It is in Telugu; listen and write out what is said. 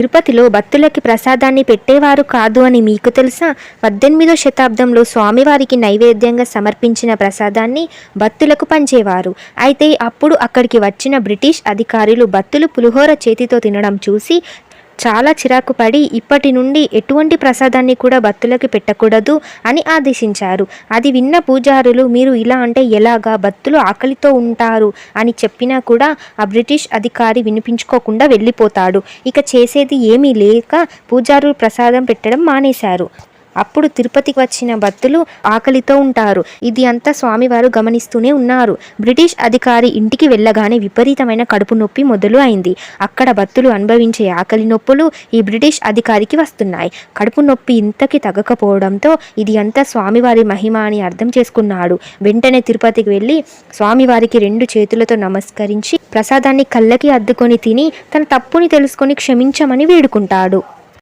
తిరుపతిలో భక్తులకి ప్రసాదాన్ని పెట్టేవారు కాదు అని మీకు తెలుసా? 18వ శతాబ్దంలో స్వామివారికి నైవేద్యంగా సమర్పించిన ప్రసాదాన్ని భక్తులకు పంచేవారు. అయితే అప్పుడు అక్కడికి వచ్చిన బ్రిటిష్ అధికారులు భక్తులు పులిహోర చేతితో తినడం చూసి చాలా చిరాకు పడి ఇప్పటి నుండి ఎటువంటి ప్రసాదాన్ని కూడా భక్తులకి పెట్టకూడదు అని ఆదేశించారు. అది విన్న పూజారులు మీరు ఇలా అంటే ఎలాగా, భక్తులు ఆకలితో ఉంటారు అని చెప్పినా కూడా ఆ బ్రిటిష్ అధికారి వినిపించుకోకుండా వెళ్ళిపోతాడు. ఇక చేసేది ఏమీ లేక పూజారులు ప్రసాదం పెట్టడం మానేశారు. అప్పుడు తిరుపతికి వచ్చిన భక్తులు ఆకలితో ఉంటారు. ఇది అంతా స్వామివారు గమనిస్తూనే ఉన్నారు. బ్రిటిష్ అధికారి ఇంటికి వెళ్ళగానే విపరీతమైన కడుపు నొప్పి మొదలు అయింది. అక్కడ భక్తులు అనుభవించే ఆకలి నొప్పులు ఈ బ్రిటిష్ అధికారికి వస్తున్నాయి. కడుపు నొప్పి ఇంతకి తగ్గకపోవడంతో ఇది అంతా స్వామివారి మహిమ అని అర్థం చేసుకున్నాడు. వెంటనే తిరుపతికి వెళ్ళి స్వామివారికి 2 చేతులతో నమస్కరించి ప్రసాదాన్ని కళ్ళకి అద్దుకొని తిని తన తప్పుని తెలుసుకొని క్షమించమని వేడుకుంటాడు.